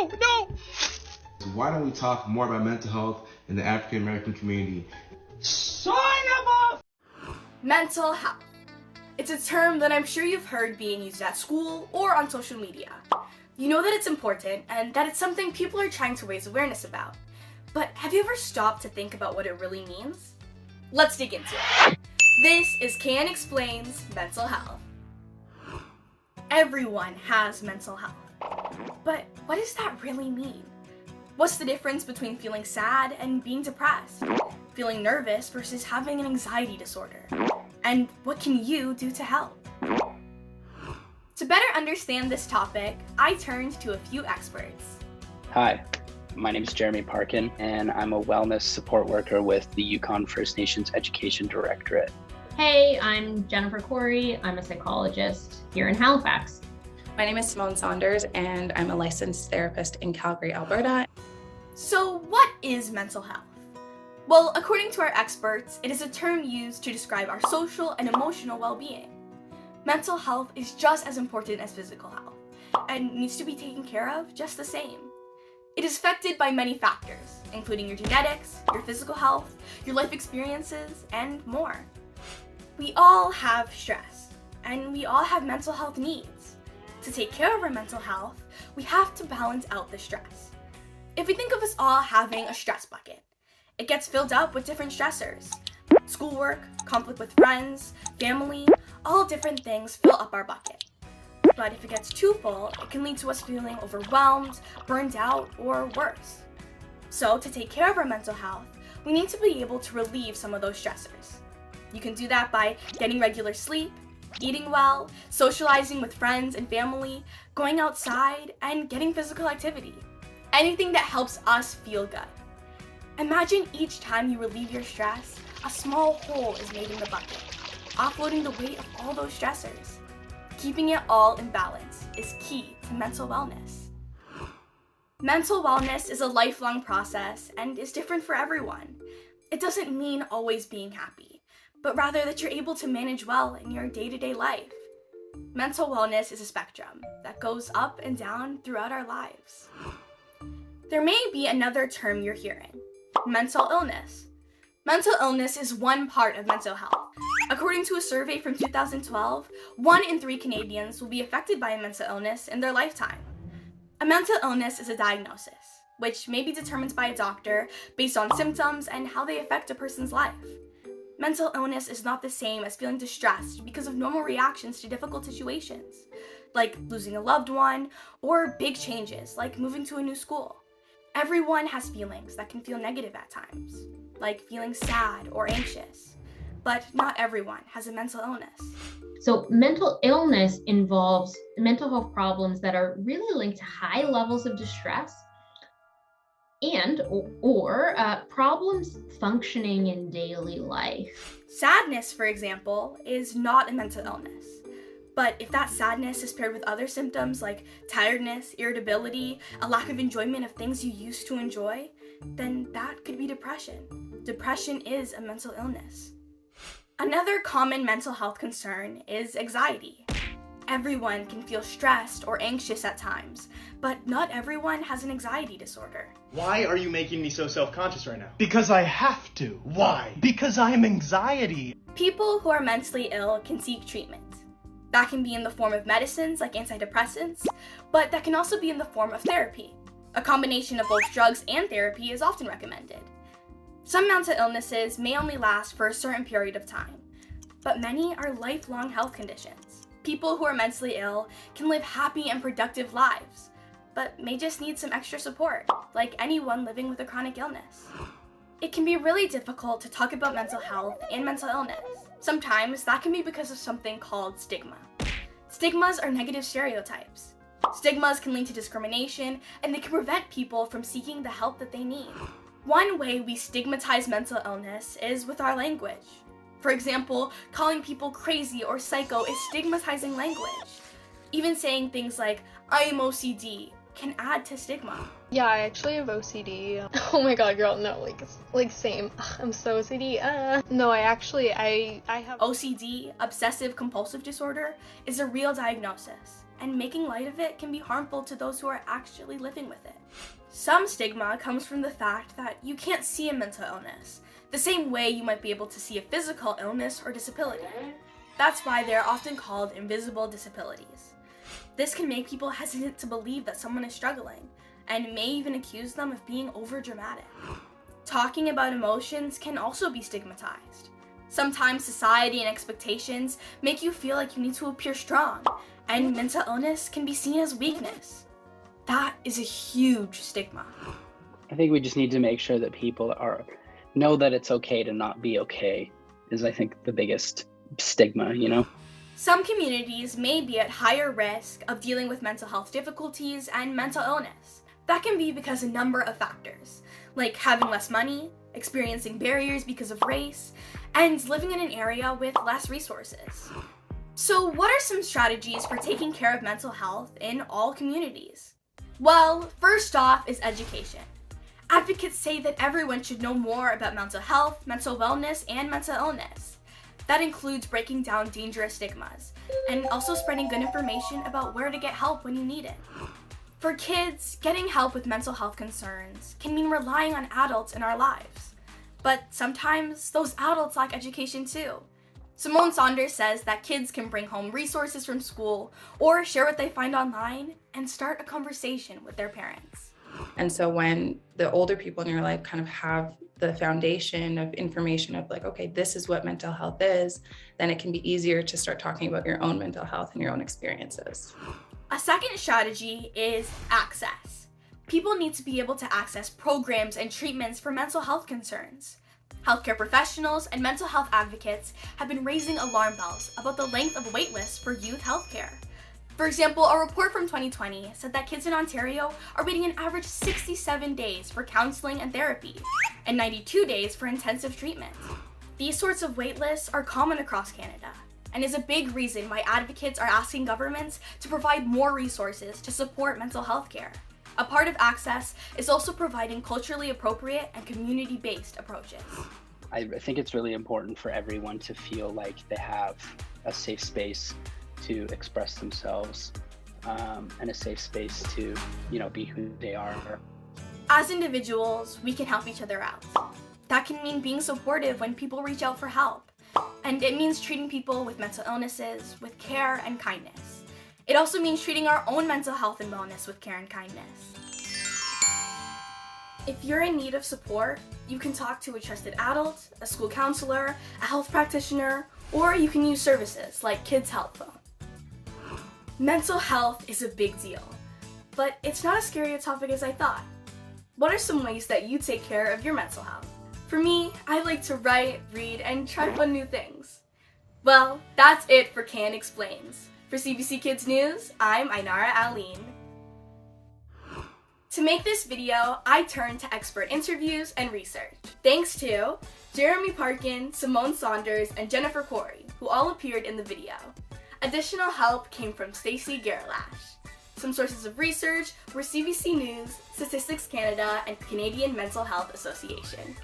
no! So why don't we talk more about mental health in the African American community? Son of a... Mental health. It's a term that I'm sure you've heard being used at school or on social media. You know that it's important and that it's something people are trying to raise awareness about. But have you ever stopped to think about what it really means? Let's dig into it. This is Can Explains Mental Health. Everyone has mental health. But what does that really mean? What's the difference between feeling sad and being depressed? Feeling nervous versus having an anxiety disorder? And what can you do to help? To better understand this topic, I turned to a few experts. Hi, my name is Jeremy Parkin, and I'm a wellness support worker with the Yukon First Nations Education Directorate. Hey, I'm Jennifer Khoury. I'm a psychologist here in Halifax. My name is Simone Saunders, and I'm a licensed therapist in Calgary, Alberta. So what is mental health? Well, according to our experts, it is a term used to describe our social and emotional well-being. Mental health is just as important as physical health and needs to be taken care of just the same. It is affected by many factors, including your genetics, your physical health, your life experiences, and more. We all have stress, and we all have mental health needs. To take care of our mental health, we have to balance out the stress. If we think of us all having a stress bucket, it gets filled up with different stressors. Schoolwork, conflict with friends, family, all different things fill up our bucket. But if it gets too full, it can lead to us feeling overwhelmed, burned out, or worse. So to take care of our mental health, we need to be able to relieve some of those stressors. You can do that by getting regular sleep, eating well, socializing with friends and family, going outside, and getting physical activity. Anything that helps us feel good. Imagine each time you relieve your stress, a small hole is made in the bucket, offloading the weight of all those stressors. Keeping it all in balance is key to mental wellness. Mental wellness is a lifelong process and is different for everyone. It doesn't mean always being happy, but rather that you're able to manage well in your day-to-day life. Mental wellness is a spectrum that goes up and down throughout our lives. There may be another term you're hearing, mental illness. Mental illness is one part of mental health. According to a survey from 2012, 1 in 3 Canadians will be affected by a mental illness in their lifetime. A mental illness is a diagnosis, which may be determined by a doctor based on symptoms and how they affect a person's life. Mental illness is not the same as feeling distressed because of normal reactions to difficult situations, like losing a loved one, or big changes, like moving to a new school. Everyone has feelings that can feel negative at times, like feeling sad or anxious, but not everyone has a mental illness. So mental illness involves mental health problems that are really linked to high levels of distress and or problems functioning in daily life. Sadness, for example, is not a mental illness. But if that sadness is paired with other symptoms like tiredness, irritability, a lack of enjoyment of things you used to enjoy, then that could be depression. Depression is a mental illness. Another common mental health concern is anxiety. Everyone can feel stressed or anxious at times, but not everyone has an anxiety disorder. Why are you making me so self-conscious right now? Because I have to. Why? Because I'm anxiety. People who are mentally ill can seek treatment. That can be in the form of medicines like antidepressants, but that can also be in the form of therapy. A combination of both drugs and therapy is often recommended. Some mental illnesses may only last for a certain period of time, but many are lifelong health conditions. People who are mentally ill can live happy and productive lives, but may just need some extra support, like anyone living with a chronic illness. It can be really difficult to talk about mental health and mental illness. Sometimes that can be because of something called stigma. Stigmas are negative stereotypes. Stigmas can lead to discrimination, and they can prevent people from seeking the help that they need. One way we stigmatize mental illness is with our language. For example, calling people crazy or psycho is stigmatizing language. Even saying things like, I am OCD, can add to stigma. Yeah, I actually have OCD. Oh my god, girl, no, like same. I'm so OCD. No, I have OCD, obsessive compulsive disorder, is a real diagnosis. and making light of it can be harmful to those who are actually living with it. Some stigma comes from the fact that you can't see a mental illness, the same way you might be able to see a physical illness or disability. That's why they are often called invisible disabilities. This can make people hesitant to believe that someone is struggling, and may even accuse them of being overdramatic. Talking about emotions can also be stigmatized. Sometimes society and expectations make you feel like you need to appear strong, and mental illness can be seen as weakness. That is a huge stigma. I think we just need to make sure that people know that it's okay to not be okay, is I think the biggest stigma, you know? Some communities may be at higher risk of dealing with mental health difficulties and mental illness. That can be because a number of factors, like having less money, experiencing barriers because of race, and living in an area with less resources. So what are some strategies for taking care of mental health in all communities? Well, first off is education. Advocates say that everyone should know more about mental health, mental wellness, and mental illness. That includes breaking down dangerous stigmas, and also spreading good information about where to get help when you need it. For kids, getting help with mental health concerns can mean relying on adults in our lives. But sometimes those adults lack education too. Simone Saunders says that kids can bring home resources from school or share what they find online and start a conversation with their parents. And so when the older people in your life kind of have the foundation of information of like, okay, this is what mental health is, then it can be easier to start talking about your own mental health and your own experiences. A second strategy is access. People need to be able to access programs and treatments for mental health concerns. Healthcare professionals and mental health advocates have been raising alarm bells about the length of wait lists for youth healthcare. For example, a report from 2020 said that kids in Ontario are waiting an average 67 days for counseling and therapy, and 92 days for intensive treatment. These sorts of wait lists are common across Canada, and is a big reason why advocates are asking governments to provide more resources to support mental health care. A part of access is also providing culturally appropriate and community-based approaches. I think it's really important for everyone to feel like they have a safe space to express themselves, and a safe space to, be who they are. As individuals, we can help each other out. That can mean being supportive when people reach out for help. And it means treating people with mental illnesses with care and kindness. It also means treating our own mental health and wellness with care and kindness. If you're in need of support, you can talk to a trusted adult, a school counselor, a health practitioner, or you can use services like Kids Help Phone. Mental health is a big deal, but it's not as scary a topic as I thought. What are some ways that you take care of your mental health? For me, I like to write, read, and try fun new things. Well, that's it for Can Explains. For CBC Kids News, I'm Ainara Alleyne. To make this video, I turned to expert interviews and research. Thanks to Jennifer Parkin, Simone Saunders, and Jennifer Khoury, who all appeared in the video. Additional help came from Stacey Gerlash. Some sources of research were CBC News, Statistics Canada, and Canadian Mental Health Association.